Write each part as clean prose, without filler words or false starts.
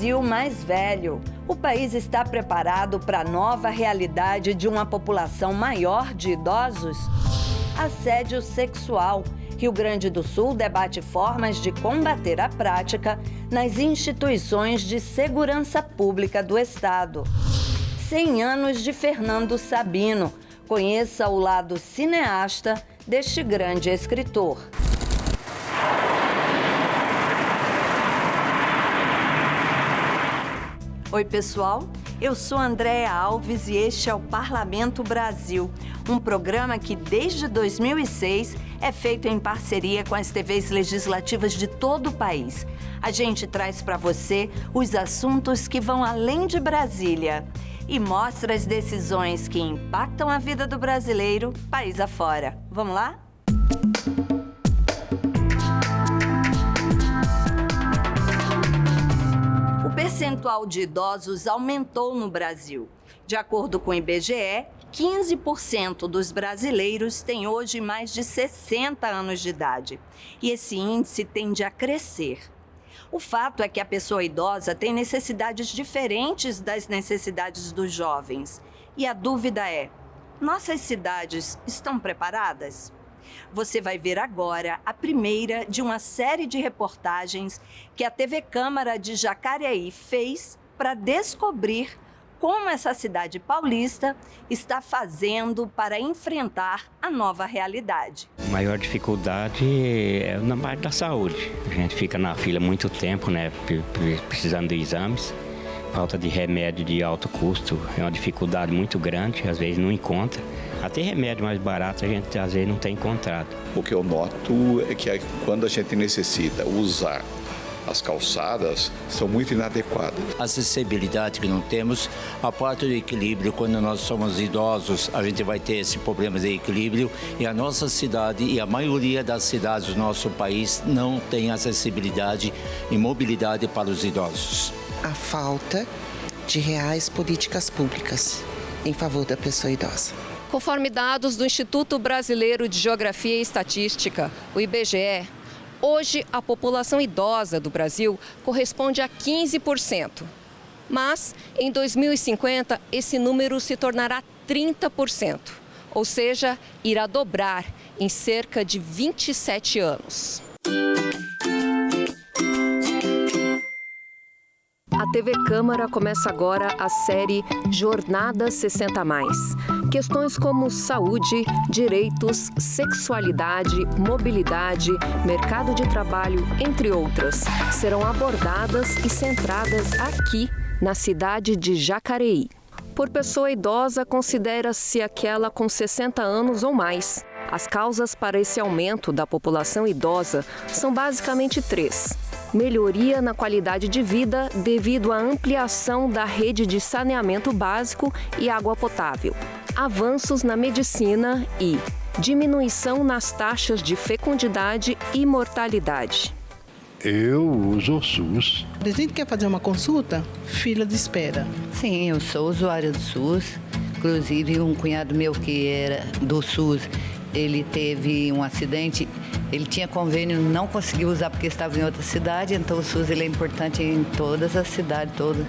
Brasil mais velho. O país está preparado para a nova realidade de uma população maior de idosos? Assédio sexual. Rio Grande do Sul debate formas de combater a prática nas instituições de segurança pública do estado. 100 anos de Fernando Sabino. Conheça o lado cineasta deste grande escritor. Oi, pessoal. Eu sou Andréa Alves e este é o Parlamento Brasil, um programa que desde 2006 é feito em parceria com as TVs legislativas de todo o país. A gente traz para você os assuntos que vão além de Brasília e mostra as decisões que impactam a vida do brasileiro país afora. Vamos lá? O percentual de idosos aumentou no Brasil. De acordo com o IBGE, 15% dos brasileiros têm hoje mais de 60 anos de idade. E esse índice tende a crescer. O fato é que a pessoa idosa tem necessidades diferentes das necessidades dos jovens. E a dúvida é: nossas cidades estão preparadas? Você vai ver agora a primeira de uma série de reportagens que a TV Câmara de Jacareí fez para descobrir como essa cidade paulista está fazendo para enfrentar a nova realidade. A maior dificuldade é na parte da saúde. A gente fica na fila muito tempo, né, precisando de exames. Falta de remédio de alto custo é uma dificuldade muito grande, às vezes não encontra. Até remédio mais barato a gente às vezes não tem encontrado. O que eu noto é que quando a gente necessita usar as calçadas, são muito inadequadas. A acessibilidade que não temos, a parte do equilíbrio, quando nós somos idosos, a gente vai ter esse problema de equilíbrio e a nossa cidade e a maioria das cidades do nosso país não tem acessibilidade e mobilidade para os idosos. A falta de reais políticas públicas em favor da pessoa idosa. Conforme dados do Instituto Brasileiro de Geografia e Estatística, o IBGE, hoje a população idosa do Brasil corresponde a 15%. Mas, em 2050, esse número se tornará 30%, ou seja, irá dobrar em cerca de 27 anos. A TV Câmara começa agora a série Jornada 60+. Questões como saúde, direitos, sexualidade, mobilidade, mercado de trabalho, entre outras, serão abordadas e centradas aqui, na cidade de Jacareí. Por pessoa idosa, considera-se aquela com 60 anos ou mais. As causas para esse aumento da população idosa são basicamente 3. Melhoria na qualidade de vida devido à ampliação da rede de saneamento básico e água potável. Avanços na medicina e diminuição nas taxas de fecundidade e mortalidade. Eu uso o SUS. A gente quer fazer uma consulta? Fila de espera. Sim, eu sou usuária do SUS. Inclusive, um cunhado meu que era do SUS, ele teve um acidente. Ele tinha convênio, não conseguiu usar porque estava em outra cidade, então o SUS ele é importante em todas as cidades, todas,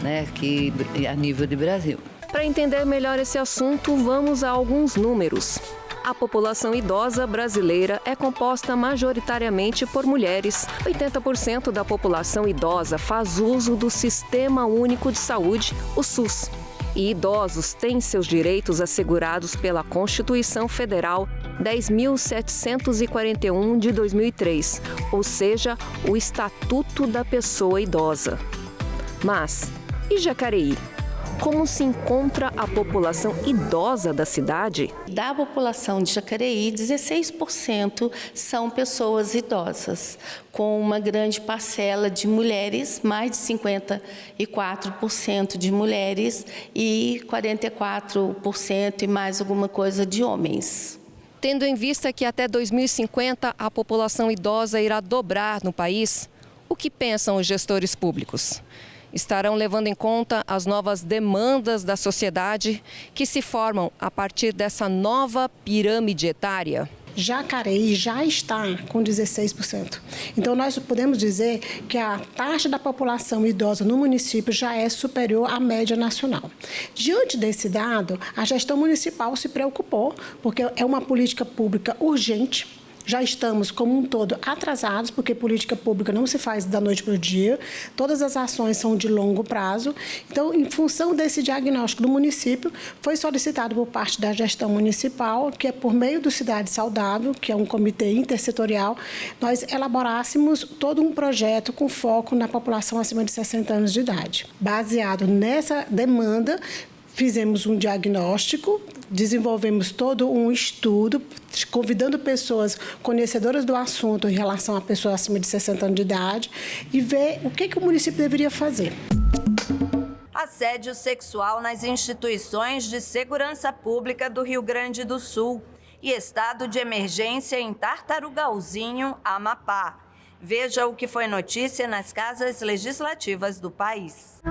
né, aqui a nível de Brasil. Para entender melhor esse assunto, vamos a alguns números. A população idosa brasileira é composta majoritariamente por mulheres. 80% da população idosa faz uso do Sistema Único de Saúde, o SUS. E idosos têm seus direitos assegurados pela Constituição Federal 10.741 de 2003, ou seja, o Estatuto da Pessoa Idosa. Mas, e Jacareí? Como se encontra a população idosa da cidade? Da população de Jacareí, 16% são pessoas idosas, com uma grande parcela de mulheres, mais de 54% de mulheres e 44% e mais alguma coisa de homens. Tendo em vista que até 2050 a população idosa irá dobrar no país, o que pensam os gestores públicos? Estarão levando em conta as novas demandas da sociedade que se formam a partir dessa nova pirâmide etária? Jacareí já está com 16%. Então, nós podemos dizer que a taxa da população idosa no município já é superior à média nacional. Diante desse dado, a gestão municipal se preocupou, porque é uma política pública urgente. Já estamos, como um todo, atrasados, porque política pública não se faz da noite para o dia. Todas as ações são de longo prazo. Então, em função desse diagnóstico do município, foi solicitado por parte da gestão municipal, que é por meio do Cidade Saudável, que é um comitê intersetorial, nós elaborássemos todo um projeto com foco na população acima de 60 anos de idade. Baseado nessa demanda, fizemos um diagnóstico, desenvolvemos todo um estudo, convidando pessoas conhecedoras do assunto em relação a pessoas acima de 60 anos de idade e ver o que o município deveria fazer. Assédio sexual nas instituições de segurança pública do Rio Grande do Sul e estado de emergência em Tartarugalzinho, Amapá. Veja o que foi notícia nas casas legislativas do país.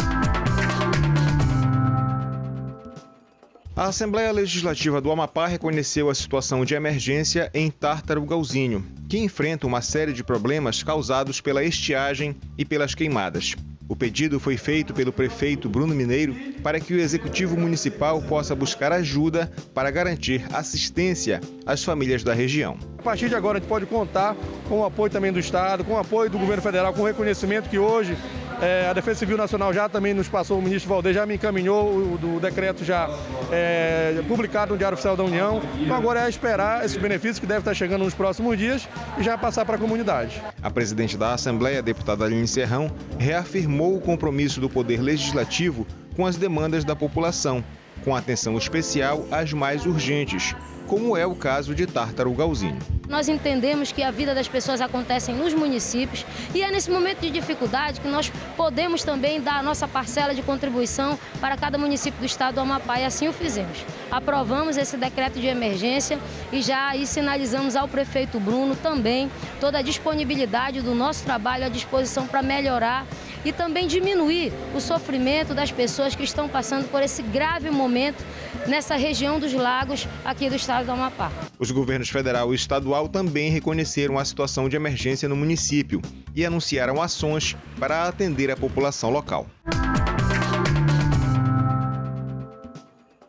A Assembleia Legislativa do Amapá reconheceu a situação de emergência em Tartarugalzinho, que enfrenta uma série de problemas causados pela estiagem e pelas queimadas. O pedido foi feito pelo prefeito Bruno Mineiro para que o Executivo Municipal possa buscar ajuda para garantir assistência às famílias da região. A partir de agora a gente pode contar com o apoio também do Estado, com o apoio do Governo Federal, com o reconhecimento que hoje a Defesa Civil Nacional já também nos passou, o ministro Valdir já me encaminhou o decreto já publicado no Diário Oficial da União. Então agora é esperar esses benefícios que devem estar chegando nos próximos dias e já passar para a comunidade. A presidente da Assembleia, a deputada Aline Serrão, reafirmou o compromisso do Poder Legislativo com as demandas da população, com atenção especial às mais urgentes, como é o caso de Tartarugalzinho. Nós entendemos que a vida das pessoas acontece nos municípios e é nesse momento de dificuldade que nós podemos também dar a nossa parcela de contribuição para cada município do estado do Amapá, e assim o fizemos. Aprovamos esse decreto de emergência e já aí sinalizamos ao prefeito Bruno também toda a disponibilidade do nosso trabalho à disposição para melhorar e também diminuir o sofrimento das pessoas que estão passando por esse grave momento nessa região dos lagos aqui do estado do Amapá. Os governos federal e estadual também reconheceram a situação de emergência no município e anunciaram ações para atender a população local.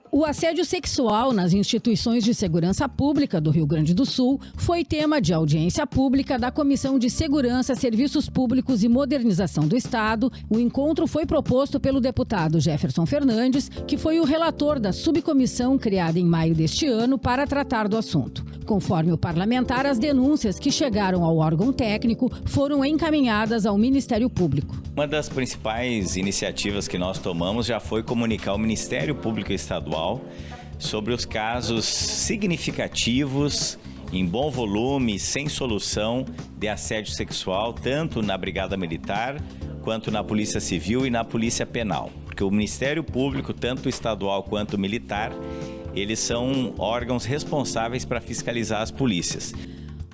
O assédio sexual nas instituições de segurança pública do Rio Grande do Sul foi tema de audiência pública da Comissão de Segurança, Serviços Públicos e Modernização do Estado. O encontro foi proposto pelo deputado Jefferson Fernandes, que foi o relator da subcomissão criada em maio deste ano para tratar do assunto. Conforme o parlamentar, as denúncias que chegaram ao órgão técnico foram encaminhadas ao Ministério Público. Uma das principais iniciativas que nós tomamos já foi comunicar ao Ministério Público Estadual sobre os casos significativos, em bom volume, sem solução, de assédio sexual, tanto na Brigada Militar, quanto na Polícia Civil e na Polícia Penal. Porque o Ministério Público, tanto estadual quanto militar, eles são órgãos responsáveis para fiscalizar as polícias.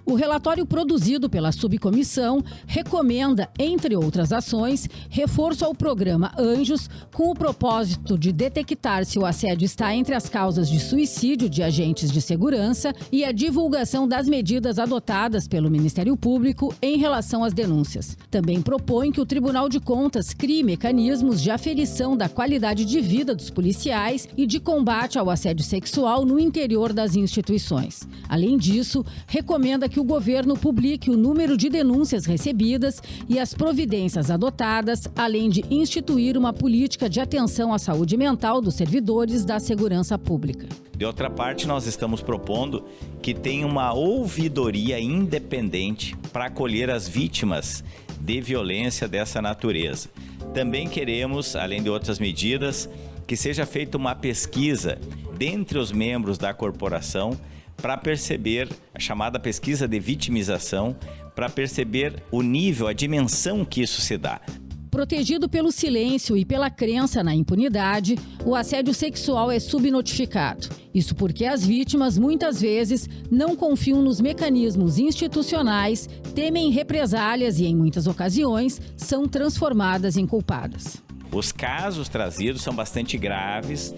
O relatório produzido pela subcomissão recomenda, entre outras ações, reforço ao programa Anjos, com o propósito de detectar se o assédio está entre as causas de suicídio de agentes de segurança e a divulgação das medidas adotadas pelo Ministério Público em relação às denúncias. Também propõe que o Tribunal de Contas crie mecanismos de aferição da qualidade de vida dos policiais e de combate ao assédio sexual no interior das instituições. Além disso, recomenda que o governo publique o número de denúncias recebidas e as providências adotadas, além de instituir uma política de atenção à saúde mental dos servidores da segurança pública. De outra parte, nós estamos propondo que tenha uma ouvidoria independente para acolher as vítimas de violência dessa natureza. Também queremos, além de outras medidas, que seja feita uma pesquisa dentre os membros da corporação para perceber a chamada pesquisa de vitimização, para perceber o nível, a dimensão que isso se dá. Protegido pelo silêncio e pela crença na impunidade, o assédio sexual é subnotificado. Isso porque as vítimas, muitas vezes, não confiam nos mecanismos institucionais, temem represálias e, em muitas ocasiões, são transformadas em culpadas. Os casos trazidos são bastante graves,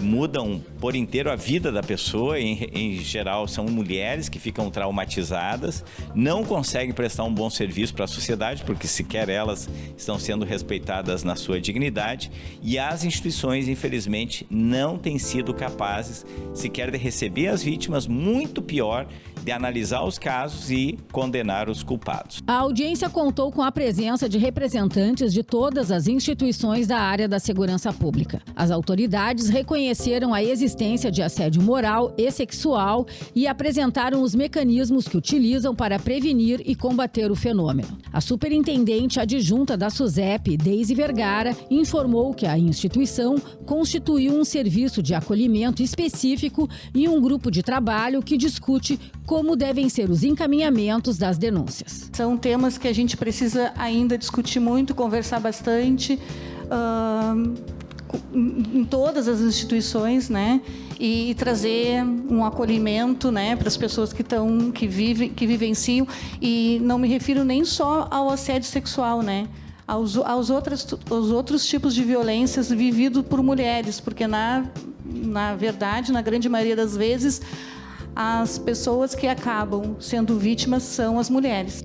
mudam por inteiro a vida da pessoa. Em geral, são mulheres que ficam traumatizadas, não conseguem prestar um bom serviço para a sociedade, porque sequer elas estão sendo respeitadas na sua dignidade, e as instituições, infelizmente, não têm sido capazes sequer de receber as vítimas, muito pior, de analisar os casos e condenar os culpados. A audiência contou com a presença de representantes de todas as instituições da área da segurança pública. As autoridades reconheceram a existência de assédio moral e sexual e apresentaram os mecanismos que utilizam para prevenir e combater o fenômeno. A superintendente adjunta da SUSEP, Deise Vergara, informou que a instituição constituiu um serviço de acolhimento específico e um grupo de trabalho que discute como devem ser os encaminhamentos das denúncias. São temas que a gente precisa ainda discutir muito, conversar bastante em todas as instituições, né? E trazer um acolhimento, né, para as pessoas que vivenciam. E não me refiro nem só ao assédio sexual, né? Aos outros tipos de violências vividos por mulheres, porque na verdade, na grande maioria das vezes, as pessoas que acabam sendo vítimas são as mulheres.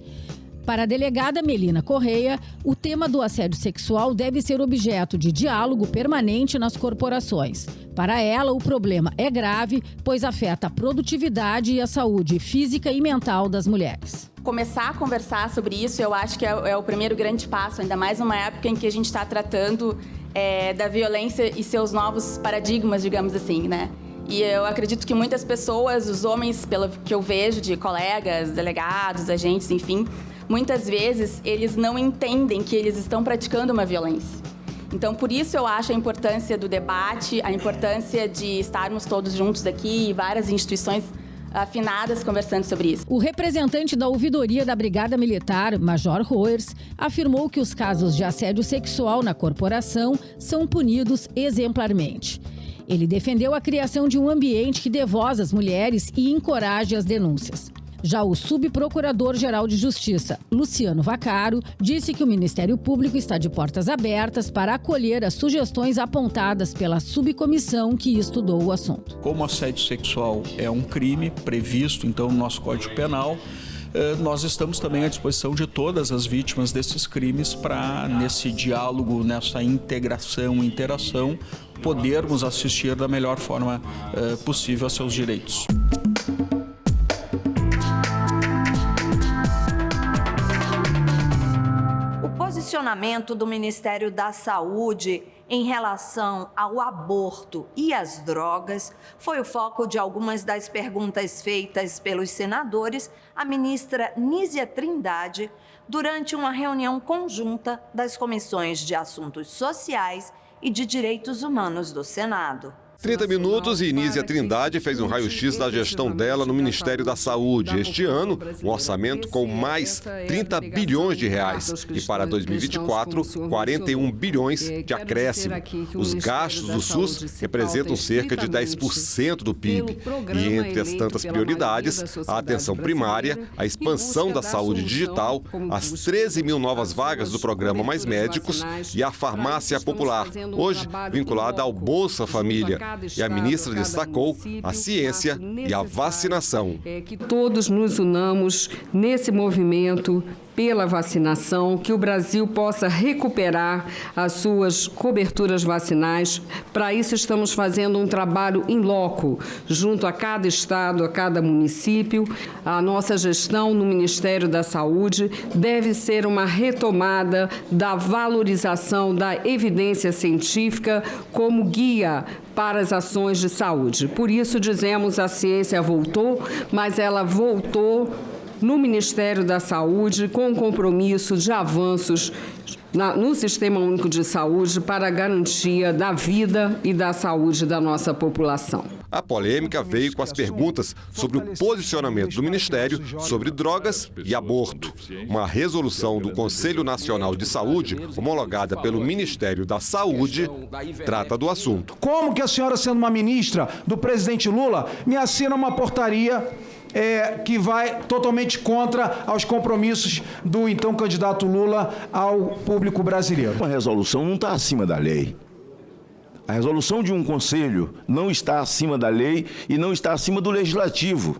Para a delegada Melina Correia, o tema do assédio sexual deve ser objeto de diálogo permanente nas corporações. Para ela, o problema é grave, pois afeta a produtividade e a saúde física e mental das mulheres. Começar a conversar sobre isso, eu acho que é o primeiro grande passo, ainda mais numa época em que a gente está tratando da violência e seus novos paradigmas, digamos assim, né? E eu acredito que muitas pessoas, os homens, pelo que eu vejo de colegas, delegados, agentes, enfim, muitas vezes eles não entendem que eles estão praticando uma violência. Então, por isso eu acho a importância do debate, a importância de estarmos todos juntos aqui e várias instituições afinadas conversando sobre isso. O representante da ouvidoria da Brigada Militar, Major Roers, afirmou que os casos de assédio sexual na corporação são punidos exemplarmente. Ele defendeu a criação de um ambiente que dê voz às mulheres e encoraje as denúncias. Já o subprocurador-geral de Justiça, Luciano Vaccaro, disse que o Ministério Público está de portas abertas para acolher as sugestões apontadas pela subcomissão que estudou o assunto. Como assédio sexual é um crime previsto, então, no nosso Código Penal, nós estamos também à disposição de todas as vítimas desses crimes para, nesse diálogo, nessa integração, interação, podermos assistir da melhor forma possível a seus direitos. O posicionamento do Ministério da Saúde em relação ao aborto e às drogas foi o foco de algumas das perguntas feitas pelos senadores à ministra Nízia Trindade durante uma reunião conjunta das comissões de Assuntos Sociais e de Direitos Humanos do Senado. 30 minutos e Nízia Trindade fez um raio-x da gestão dela no Ministério da Saúde. Este ano, um orçamento com mais 30 bilhões de reais. E para 2024, 41 bilhões de acréscimo. Os gastos do SUS representam cerca de 10% do PIB. E entre as tantas prioridades, a atenção primária, a expansão da saúde digital, as 13 mil novas vagas do programa Mais Médicos e a farmácia popular, hoje vinculada ao Bolsa Família. E a ministra destacou a ciência e a vacinação. Que todos nos unamos nesse movimento pela vacinação, que o Brasil possa recuperar as suas coberturas vacinais. Para isso, estamos fazendo um trabalho in loco, junto a cada estado, a cada município. A nossa gestão no Ministério da Saúde deve ser uma retomada da valorização da evidência científica como guia para as ações de saúde. Por isso, dizemos, a ciência voltou, mas ela voltou no Ministério da Saúde com um compromisso de avanços no Sistema Único de Saúde para a garantia da vida e da saúde da nossa população. A polêmica veio com as perguntas sobre o posicionamento do Ministério sobre drogas e aborto. Uma resolução do Conselho Nacional de Saúde, homologada pelo Ministério da Saúde, trata do assunto. Como que a senhora, sendo uma ministra do presidente Lula, me assina uma portaria que vai totalmente contra aos compromissos do então candidato Lula ao público brasileiro? A resolução não está acima da lei. A resolução de um conselho não está acima da lei e não está acima do legislativo.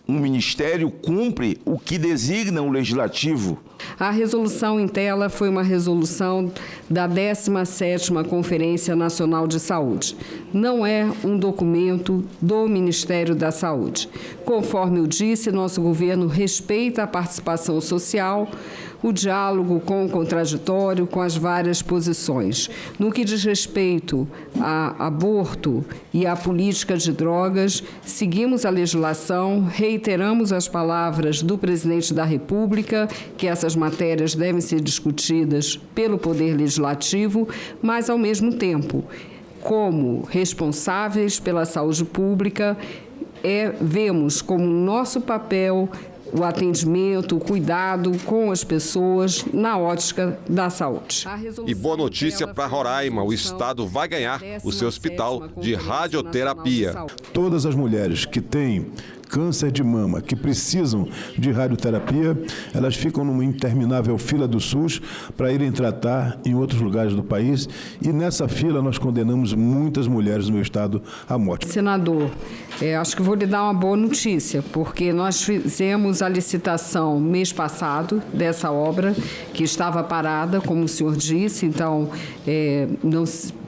Um ministério cumpre o que designa o legislativo. A resolução em tela foi uma resolução da 17ª Conferência Nacional de Saúde. Não é um documento do Ministério da Saúde. Conforme eu disse, nosso governo respeita a participação social, o diálogo com o contraditório, com as várias posições. No que diz respeito a aborto e à política de drogas, seguimos a legislação, reiteramos as palavras do presidente da República, que essas matérias devem ser discutidas pelo Poder Legislativo, mas, ao mesmo tempo, como responsáveis pela saúde pública, vemos como nosso papel o atendimento, o cuidado com as pessoas na ótica da saúde. E boa notícia para Roraima, o estado vai ganhar o seu hospital de radioterapia. Todas as mulheres que têm câncer de mama, que precisam de radioterapia, elas ficam numa interminável fila do SUS para irem tratar em outros lugares do país, e nessa fila nós condenamos muitas mulheres no meu estado à morte. Senador, acho que vou lhe dar uma boa notícia, porque nós fizemos a licitação mês passado dessa obra, que estava parada, como o senhor disse, então,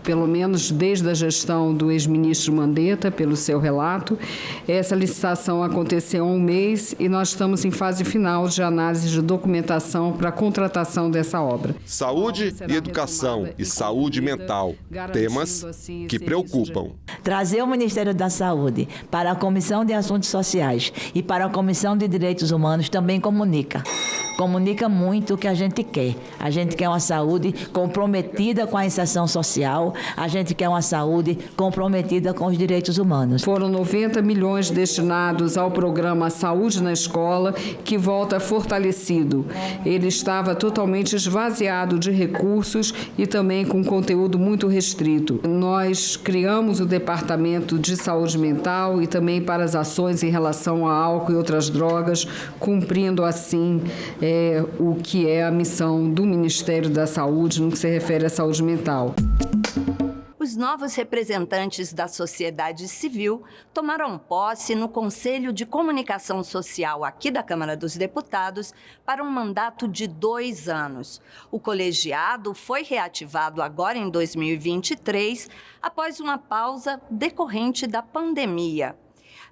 pelo menos desde a gestão do ex-ministro Mandetta, pelo seu relato, essa licitação aconteceu há um mês e nós estamos em fase final de análise de documentação para a contratação dessa obra. Saúde e educação e saúde mental, temas que preocupam. Trazer o Ministério da Saúde para a Comissão de Assuntos Sociais e para a Comissão de Direitos Humanos também comunica muito o que a gente quer. A gente quer uma saúde comprometida com a inserção social, a gente quer uma saúde comprometida com os direitos humanos. Foram 90 milhões destinados ao programa Saúde na Escola, que volta fortalecido. Ele estava totalmente esvaziado de recursos e também com conteúdo muito restrito. Nós criamos o Departamento de Saúde Mental e também para as ações em relação a álcool e outras drogas, cumprindo assim o que é a missão do Ministério da Saúde no que se refere à saúde mental. Os novos representantes da sociedade civil tomaram posse no Conselho de Comunicação Social aqui da Câmara dos Deputados para um mandato de 2 anos. O colegiado foi reativado agora em 2023, após uma pausa decorrente da pandemia.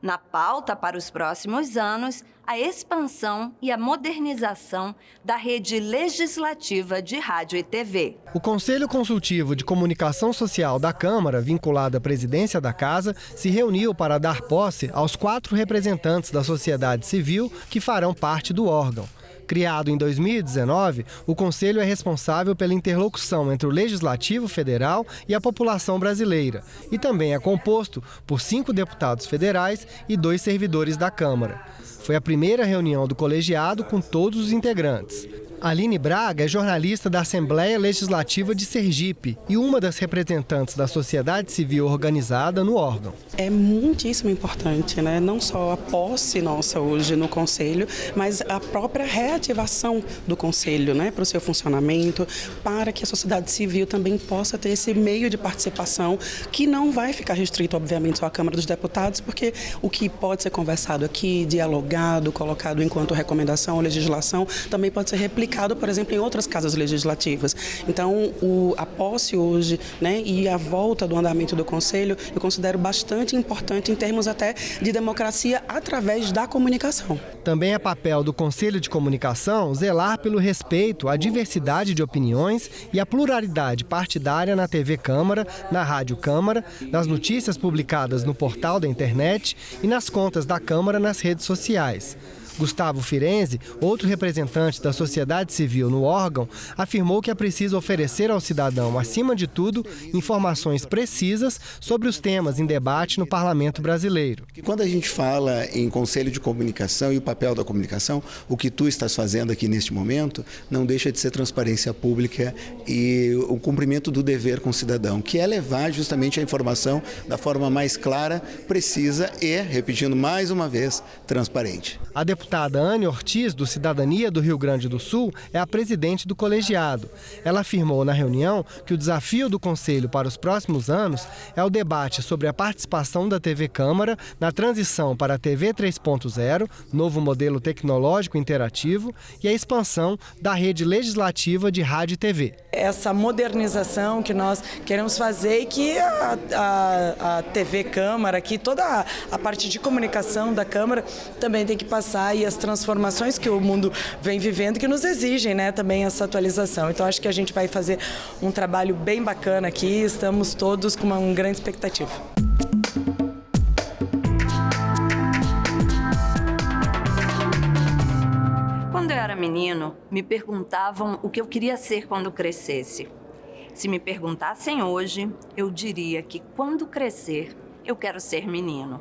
Na pauta para os próximos anos, a expansão e a modernização da rede legislativa de rádio e TV. O Conselho Consultivo de Comunicação Social da Câmara, vinculado à presidência da Casa, se reuniu para dar posse aos 4 representantes da sociedade civil que farão parte do órgão. Criado em 2019, o Conselho é responsável pela interlocução entre o Legislativo Federal e a população brasileira e também é composto por 5 deputados federais e 2 servidores da Câmara. Foi a primeira reunião do colegiado com todos os integrantes. Aline Braga é jornalista da Assembleia Legislativa de Sergipe e uma das representantes da sociedade civil organizada no órgão. É muitíssimo importante, né? Não só a posse nossa hoje no Conselho, mas a própria reativação do Conselho, né? Para o seu funcionamento, para que a sociedade civil também possa ter esse meio de participação que não vai ficar restrito, obviamente, só à Câmara dos Deputados, porque o que pode ser conversado aqui, dialogado, colocado enquanto recomendação ou legislação, também pode ser replicado, por exemplo, em outras casas legislativas. Então, a posse hoje, né, e a volta do andamento do Conselho, eu considero bastante importante em termos até de democracia através da comunicação. Também é papel do Conselho de Comunicação zelar pelo respeito à diversidade de opiniões e à pluralidade partidária na TV Câmara, na Rádio Câmara, nas notícias publicadas no portal da internet e nas contas da Câmara nas redes sociais. Gustavo Firenze, outro representante da sociedade civil no órgão, afirmou que é preciso oferecer ao cidadão, acima de tudo, informações precisas sobre os temas em debate no parlamento brasileiro. Quando a gente fala em conselho de comunicação e o papel da comunicação, o que tu estás fazendo aqui neste momento não deixa de ser transparência pública e o cumprimento do dever com o cidadão, que é levar justamente a informação da forma mais clara, precisa e, repetindo mais uma vez, transparente. A deputada deputada Anne Ortiz, do Cidadania do Rio Grande do Sul, é a presidente do colegiado. Ela afirmou na reunião que o desafio do Conselho para os próximos anos é o debate sobre a participação da TV Câmara na transição para a TV 3.0, novo modelo tecnológico interativo, e a expansão da rede legislativa de rádio e TV. Essa modernização que nós queremos fazer e que a TV Câmara, que toda a parte de comunicação da Câmara também tem que passar, e as transformações que o mundo vem vivendo que nos exigem, né, também essa atualização. Então acho que a gente vai fazer um trabalho bem bacana aqui, estamos todos com uma grande expectativa. Quando eu era menino, me perguntavam o que eu queria ser quando crescesse. Se me perguntassem hoje, eu diria que quando crescer, eu quero ser menino.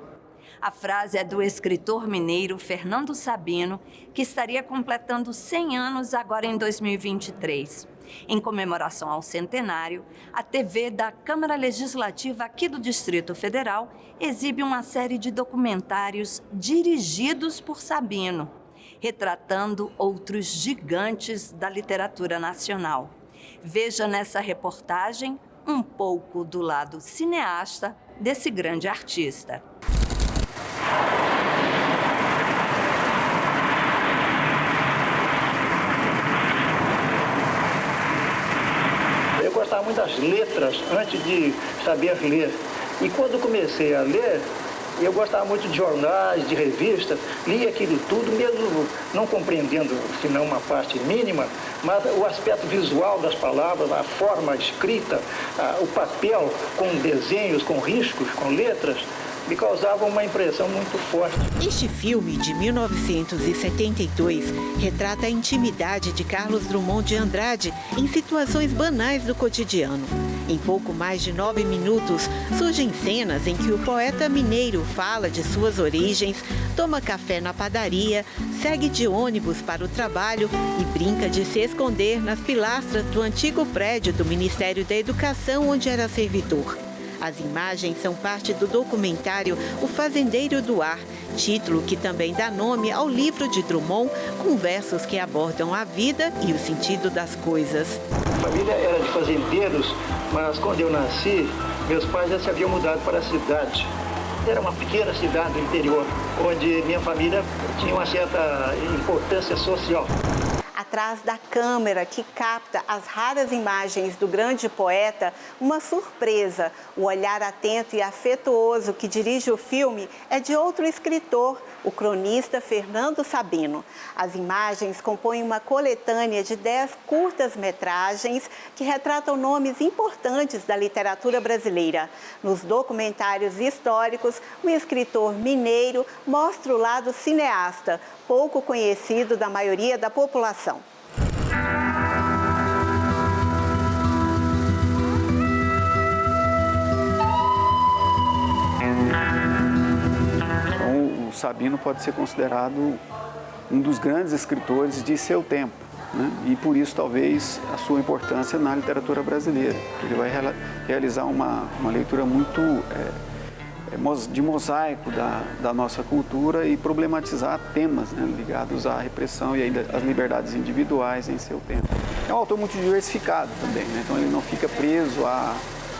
A frase é do escritor mineiro Fernando Sabino, que estaria completando 100 anos agora em 2023. Em comemoração ao centenário, a TV da Câmara Legislativa aqui do Distrito Federal exibe uma série de documentários dirigidos por Sabino, retratando outros gigantes da literatura nacional. Veja nessa reportagem um pouco do lado cineasta desse grande artista. Eu gostava muito das letras antes de saber ler. E quando comecei a ler, eu gostava muito de jornais, de revistas, lia aquilo tudo, mesmo não compreendendo, senão uma parte mínima, mas o aspecto visual das palavras, a forma escrita, o papel com desenhos, com riscos, com letras, me causava uma impressão muito forte. Este filme, de 1972, retrata a intimidade de Carlos Drummond de Andrade em situações banais do cotidiano. Em pouco mais de 9 minutos, surgem cenas em que o poeta mineiro fala de suas origens, toma café na padaria, segue de ônibus para o trabalho e brinca de se esconder nas pilastras do antigo prédio do Ministério da Educação, onde era servidor. As imagens são parte do documentário O Fazendeiro do Ar, título que também dá nome ao livro de Drummond, com versos que abordam a vida e o sentido das coisas. A família era de fazendeiros, mas quando eu nasci, meus pais já se haviam mudado para a cidade. Era uma pequena cidade do interior, onde minha família tinha uma certa importância social. Atrás da câmera que capta as raras imagens do grande poeta, uma surpresa. O olhar atento e afetuoso que dirige o filme é de outro escritor, o cronista Fernando Sabino. As imagens compõem uma coletânea de 10 curtas-metragens que retratam nomes importantes da literatura brasileira. Nos documentários históricos, o escritor mineiro mostra o lado cineasta, pouco conhecido da maioria da população. Então, o Sabino pode ser considerado um dos grandes escritores de seu tempo, né? E por isso talvez a sua importância na literatura brasileira. Ele vai realizar uma leitura muito de mosaico da nossa cultura e problematizar temas, né, ligados à repressão e ainda às liberdades individuais em seu tempo. É um autor muito diversificado também, né? Então ele não fica preso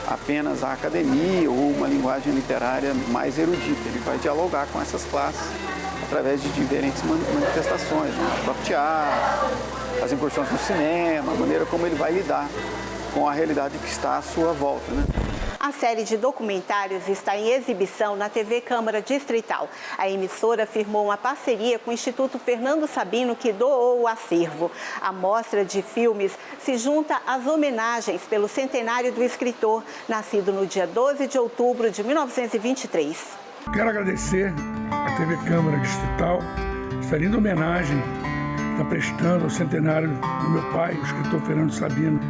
apenas à academia ou uma linguagem literária mais erudita. Ele vai dialogar com essas classes através de diferentes manifestações, né? O próprio teatro, as incursões no cinema, a maneira como ele vai lidar com a realidade que está à sua volta, né? A série de documentários está em exibição na TV Câmara Distrital. A emissora firmou uma parceria com o Instituto Fernando Sabino, que doou o acervo. A mostra de filmes se junta às homenagens pelo centenário do escritor, nascido no dia 12 de outubro de 1923. Quero agradecer à TV Câmara Distrital essa linda homenagem que está prestando ao centenário do meu pai, o escritor Fernando Sabino.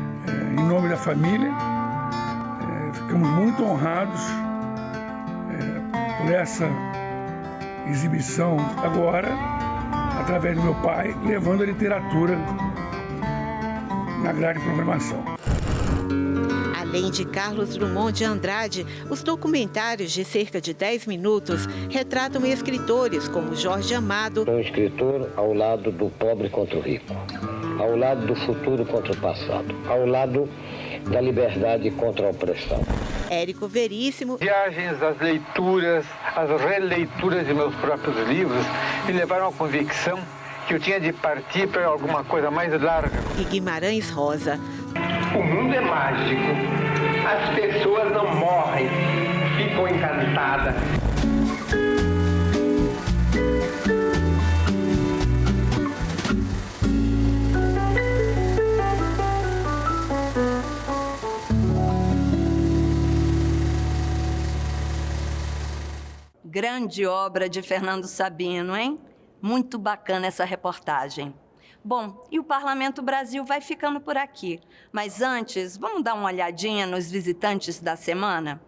Em nome da família, ficamos muito honrados por essa exibição agora, através do meu pai, levando a literatura na grade de programação. A Além de Carlos Drummond de Andrade, os documentários de cerca de 10 minutos retratam escritores como Jorge Amado. Um escritor ao lado do pobre contra o rico, ao lado do futuro contra o passado, ao lado da liberdade contra a opressão. Érico Veríssimo. Viagens, as leituras, as releituras de meus próprios livros me levaram à convicção que eu tinha de partir para alguma coisa mais larga. E Guimarães Rosa. O mundo é mágico. As pessoas não morrem, ficam encantadas. Grande obra de Fernando Sabino, hein? Muito bacana essa reportagem. Bom, e o Parlamento Brasil vai ficando por aqui. Mas antes, vamos dar uma olhadinha nos visitantes da semana?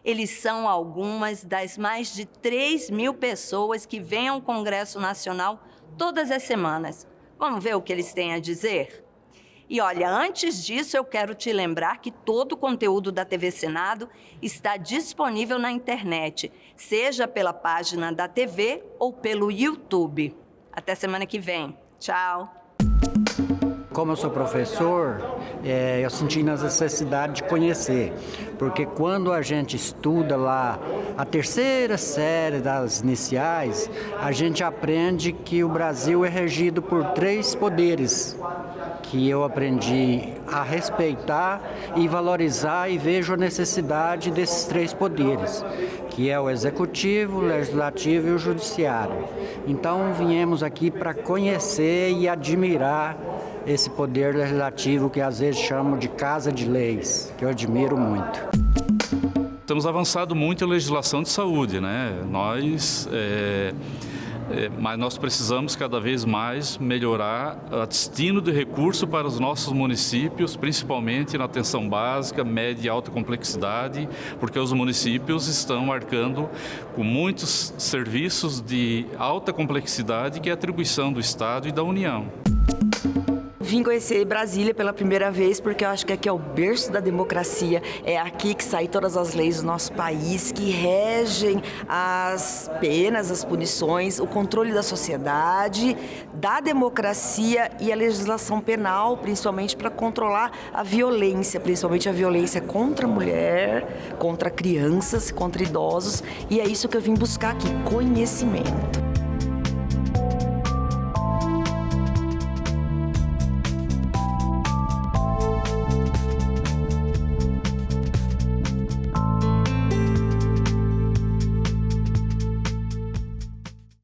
Eles são algumas das mais de 3.000 pessoas que vêm ao Congresso Nacional todas as semanas. Vamos ver o que eles têm a dizer? E olha, antes disso, eu quero te lembrar que todo o conteúdo da TV Senado está disponível na internet, seja pela página da TV ou pelo YouTube. Até semana que vem. Tchau! Como eu sou professor, eu senti necessidade de conhecer, porque quando a gente estuda lá a terceira série das iniciais, a gente aprende que o Brasil é regido por 3 poderes, que eu aprendi a respeitar e valorizar e vejo a necessidade desses 3 poderes, que é o Executivo, o Legislativo e o Judiciário. Então viemos aqui para conhecer e admirar esse poder legislativo que às vezes chamam de Casa de Leis, que eu admiro muito. Temos avançado muito em legislação de saúde, né? Mas nós precisamos cada vez mais melhorar o destino de recurso para os nossos municípios, principalmente na atenção básica, média e alta complexidade, porque os municípios estão arcando com muitos serviços de alta complexidade, que é atribuição do Estado e da União. Vim conhecer Brasília pela primeira vez porque eu acho que aqui é o berço da democracia. É aqui que saem todas as leis do nosso país, que regem as penas, as punições, o controle da sociedade, da democracia e a legislação penal, principalmente para controlar a violência, principalmente a violência contra a mulher, contra crianças, contra idosos. E é isso que eu vim buscar aqui, conhecimento.